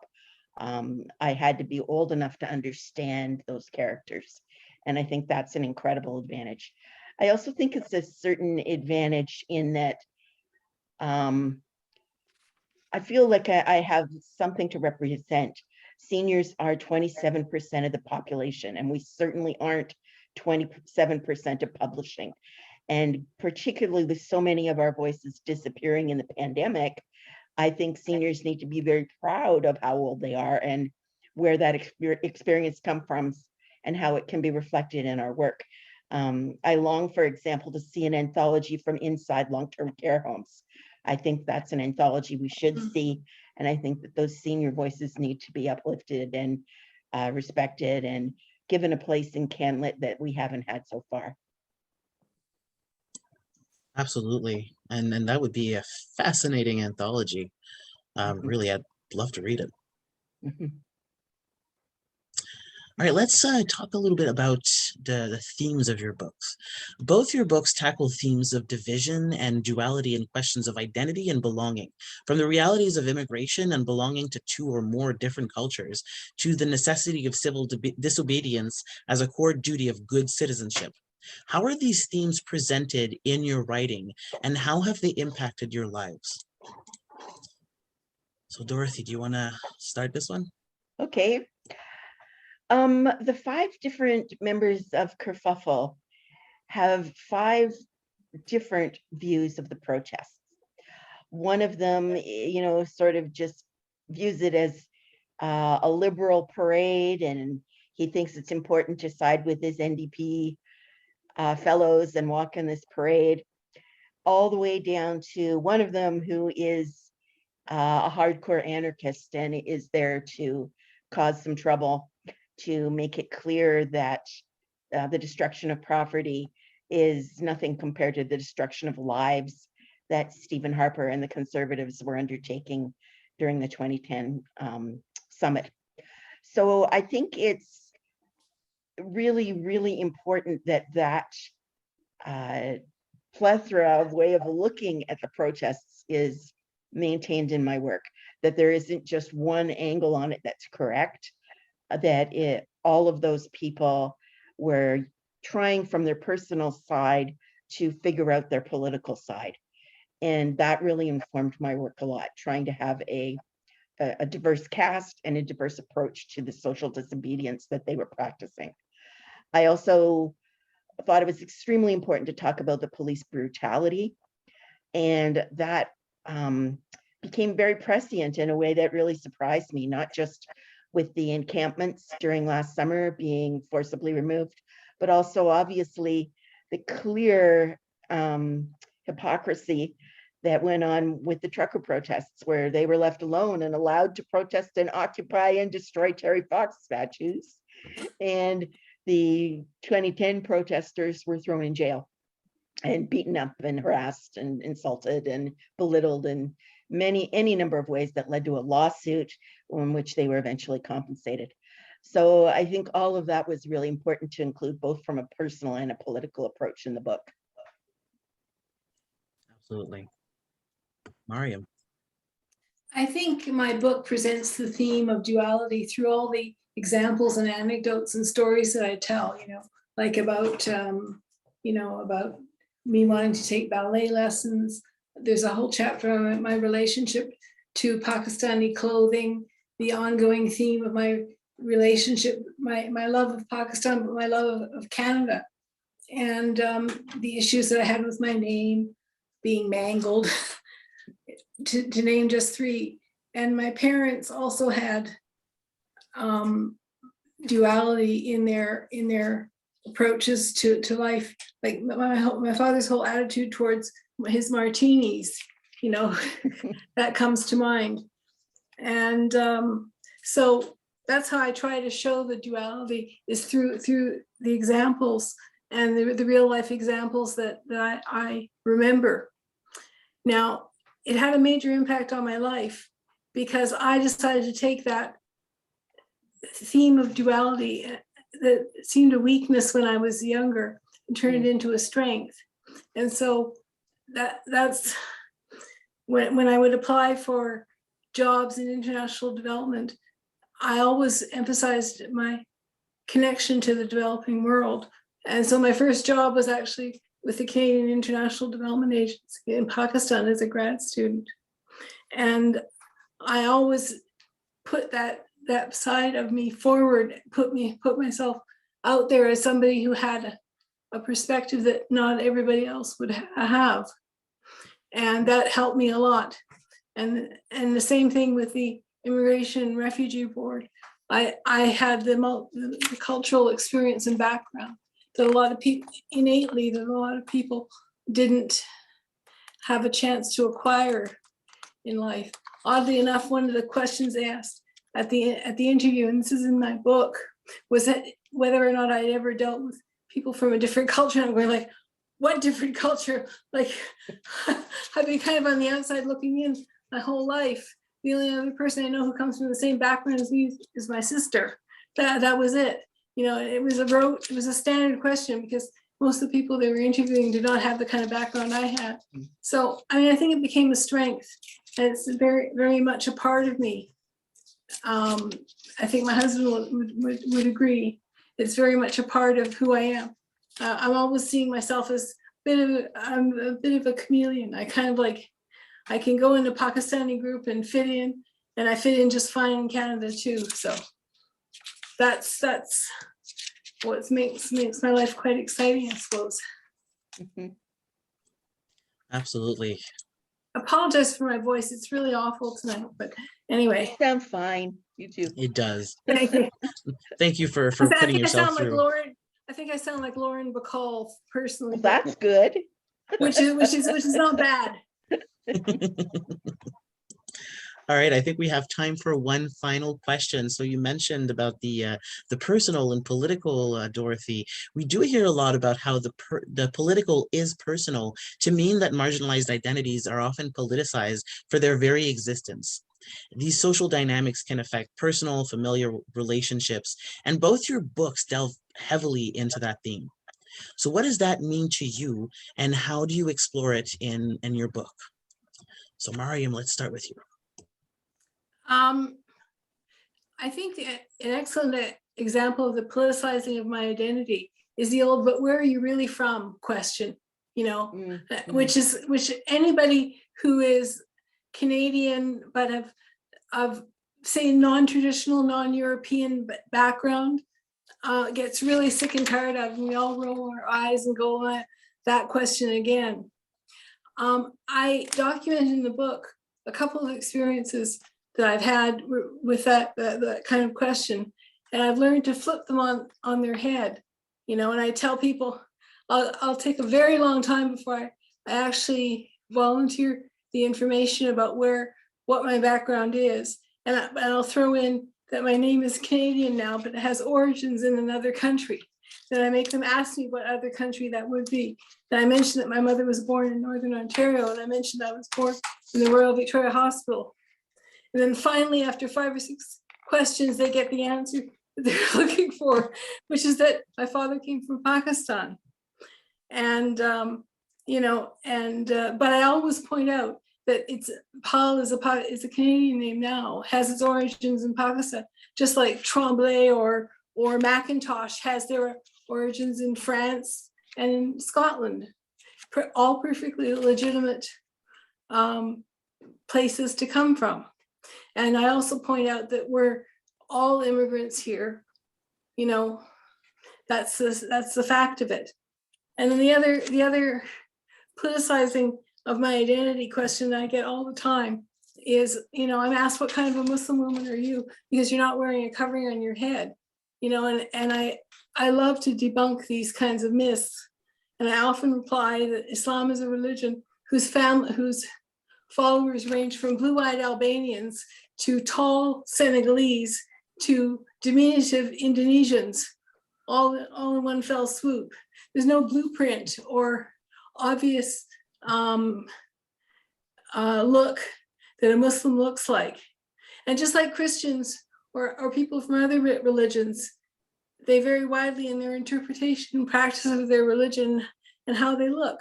I had to be old enough to understand those characters. And I think that's an incredible advantage. I also think it's a certain advantage in that I feel like I have something to represent. Seniors are 27% of the population, and we certainly aren't 27% of publishing. And particularly with so many of our voices disappearing in the pandemic, I think seniors need to be very proud of how old they are and where that experience comes from and how it can be reflected in our work. I long, for example, to see an anthology from inside long-term care homes. I think that's an anthology we should see. And I think that those senior voices need to be uplifted and respected and given a place in CanLit that we haven't had so far. Absolutely. And that would be a fascinating anthology. Really, I'd love to read it. All right, let's talk a little bit about the themes of your books. Both your books tackle themes of division and duality and questions of identity and belonging, from the realities of immigration and belonging to 2 or more different cultures, to the necessity of civil disobedience as a core duty of good citizenship. How are these themes presented in your writing, and how have they impacted your lives? So Dorothy, do you want to start this one? Okay. The 5 different members of Kerfuffle have 5 different views of the protests. One of them, sort of just views it as a liberal parade, and he thinks it's important to side with his NDP fellows and walk in this parade, all the way down to one of them who is a hardcore anarchist and is there to cause some trouble, to make it clear that the destruction of property is nothing compared to the destruction of lives that Stephen Harper and the Conservatives were undertaking during the 2010 summit. So I think it's really, really important that plethora of way of looking at the protests is maintained in my work, that there isn't just one angle on it that's correct, that all of those people were trying from their personal side to figure out their political side. And that really informed my work a lot, trying to have a a diverse cast and a diverse approach to the social disobedience that they were practicing. I also thought it was extremely important to talk about the police brutality, and that became very prescient in a way that really surprised me, not just with the encampments during last summer being forcibly removed, but also obviously the clear hypocrisy that went on with the trucker protests, where they were left alone and allowed to protest and occupy and destroy Terry Fox statues. And the 2010 protesters were thrown in jail and beaten up and harassed and insulted and belittled in any number of ways that led to a lawsuit in which they were eventually compensated. So I think all of that was really important to include, both from a personal and a political approach in the book. Absolutely. Mariam. I think my book presents the theme of duality through all the examples and anecdotes and stories that I tell, like about, about me wanting to take ballet lessons. There's a whole chapter on my relationship to Pakistani clothing, the ongoing theme of my relationship, my love of Pakistan, but my love of Canada, and the issues that I had with my name being mangled, to name just three. And my parents also had duality in their approaches to life. Like my father's whole attitude towards his martinis, that comes to mind. And so that's how I try to show the duality, is through the examples and the real life examples that I remember. Now, it had a major impact on my life because I decided to take that theme of duality that seemed a weakness when I was younger and turn it into a strength. And so that's when I would apply for jobs in international development, I always emphasized my connection to the developing world. And so my first job was actually with the Canadian International Development Agency in Pakistan as a grad student. And I always put that side of me forward, put myself out there as somebody who had a perspective that not everybody else would have. And that helped me a lot. And the same thing with the Immigration and Refugee Board. I had the cultural experience and background that a lot of people didn't have a chance to acquire in life. Oddly enough, one of the questions they asked at the interview, and this is in my book, was that whether or not I'd ever dealt with people from a different culture. And I'm going like, what different culture? Like, I've been kind of on the outside looking in my whole life. The only other person I know who comes from the same background as me is my sister. That was it. It was a standard question because most of the people they were interviewing did not have the kind of background I had. So, I think it became a strength, and it's very, very much a part of me. I think my husband would agree. It's very much a part of who I am. I'm always seeing myself as I'm a bit of a chameleon. I kind of like, I can go in a Pakistani group and fit in, and I fit in just fine in Canada too. So that's what makes my life quite exciting, I suppose. Mm-hmm. Absolutely. Apologize for my voice. It's really awful tonight, but anyway. You sound fine. You too. It does. Thank you. Thank you for putting yourself through. I think I sound like Lauren Bacall personally. Well, that's good. which is not bad. All right, I think we have time for one final question. So you mentioned about the personal and political, Dorothy. We do hear a lot about how the political is personal, to mean that marginalized identities are often politicized for their very existence. These social dynamics can affect personal, familiar relationships, and both your books delve heavily into that theme. So what does that mean to you, and how do you explore it in your book? So Mariam, let's start with you. I think an excellent example of the politicizing of my identity is the old "but where are you really from?" question, which anybody who is Canadian but have say, non-traditional, non-European background gets really sick and tired of, and we all roll our eyes and go, that question again. I document in the book a couple of experiences that I've had with that kind of question, and I've learned to flip them on their head, you know. And I tell people, I'll take a very long time before I actually volunteer the information about what my background is, and I'll throw in that my name is Canadian now, but it has origins in another country. Then I make them ask me what other country that would be. Then I mentioned that my mother was born in Northern Ontario, and I mentioned I was born in the Royal Victoria Hospital. And then finally, after 5 or 6 questions, they get the answer that they're looking for, which is that my father came from Pakistan. And, you know, and, but I always point out that Paul is a Canadian name now, has its origins in Pakistan, just like Tremblay or Macintosh has their origins in France and in Scotland, all perfectly legitimate places to come from. And I also point out that we're all immigrants here, you know, that's the fact of it. And then the other politicizing of my identity question that I get all the time is, you know, I'm asked, what kind of a Muslim woman are you? Because you're not wearing a covering on your head, you know, and I love to debunk these kinds of myths. And I often reply that Islam is a religion whose followers range from blue-eyed Albanians to tall Senegalese to diminutive Indonesians, all in one fell swoop. There's no blueprint or obvious look that a Muslim looks like. And just like Christians or people from other religions, they vary widely in their interpretation and practice of their religion and how they look.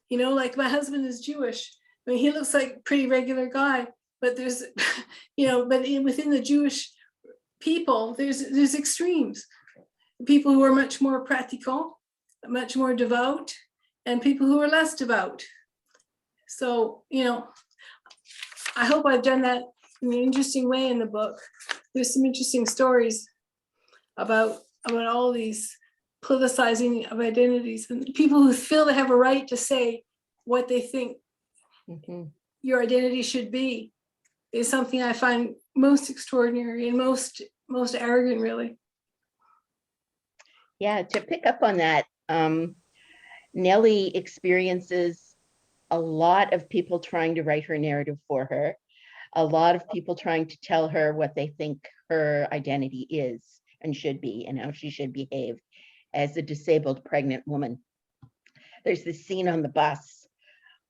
You know, like my husband is Jewish. I mean, he looks like a pretty regular guy, but there's, you know, but within the Jewish people, there's extremes. People who are much more practical, much more devout, and people who are less devout. So, you know, I hope I've done that in an interesting way in the book. There's some interesting stories about all these politicizing of identities and people who feel they have a right to say what they think your identity should be is something I find most extraordinary and most arrogant, really. Yeah, to pick up on that, Nellie experiences a lot of people trying to write her narrative for her, a lot of people trying to tell her what they think her identity is and should be and how she should behave as a disabled pregnant woman. There's this scene on the bus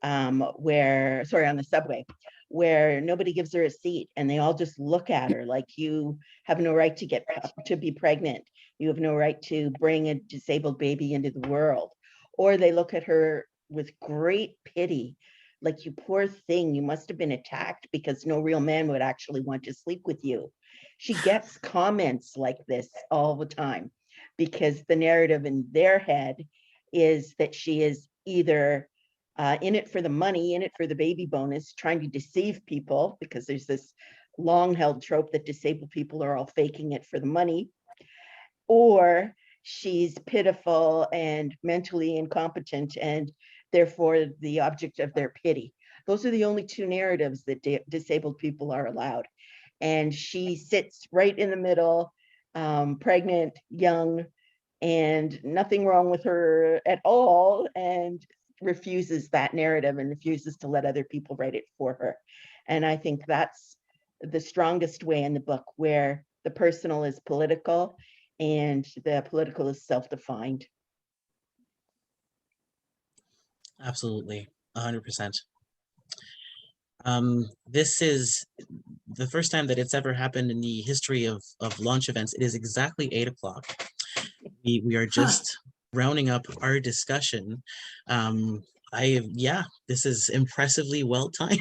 on the subway, where nobody gives her a seat and they all just look at her like, you have no right to be pregnant. You have no right to bring a disabled baby into the world. Or they look at her with great pity, like, you poor thing, you must have been attacked because no real man would actually want to sleep with you. She gets comments like this all the time because the narrative in their head is that she is either in it for the money, in it for the baby bonus, trying to deceive people, because there's this long held trope that disabled people are all faking it for the money, or she's pitiful and mentally incompetent and therefore the object of their pity. Those are the only two narratives that disabled people are allowed. And she sits right in the middle, pregnant, young, and nothing wrong with her at all, and refuses that narrative and refuses to let other people write it for her. And I think that's the strongest way in the book, where the personal is political and the political is self-defined. Absolutely, 100%. This is the first time that it's ever happened in the history of launch events. It is exactly 8 o'clock. We are just rounding up our discussion. This is impressively well timed.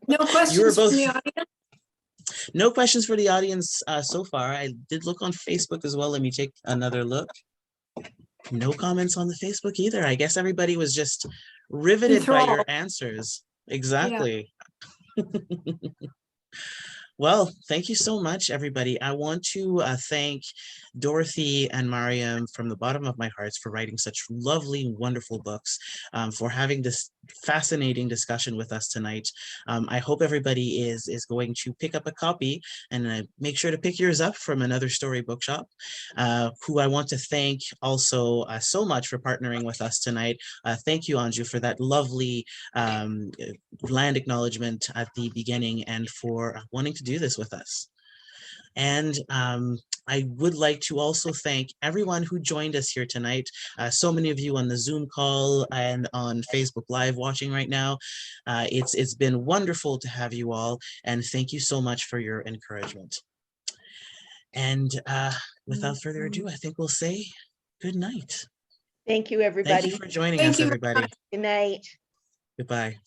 No questions from the audience? No questions for the audience so far. I did look on Facebook as well. Let me take another look. No comments on the Facebook either. I guess everybody was just riveted by your answers. Exactly. Yeah. Well, thank you so much, everybody. I want to thank Dorothy and Mariam from the bottom of my heart for writing such lovely, wonderful books, for having this fascinating discussion with us tonight. I hope everybody is going to pick up a copy, and make sure to pick yours up from another Story Bookshop, who I want to thank also so much for partnering with us tonight. Thank you, Anju, for that lovely land acknowledgement at the beginning and for wanting to do this with us. And I would like to also thank everyone who joined us here tonight. So many of you on the Zoom call and on Facebook Live watching right now. It's been wonderful to have you all, and thank you so much for your encouragement. And without further ado, I think we'll say good night. Thank you, everybody. Thank you for joining Thank us, you. everybody. Good night. Goodbye.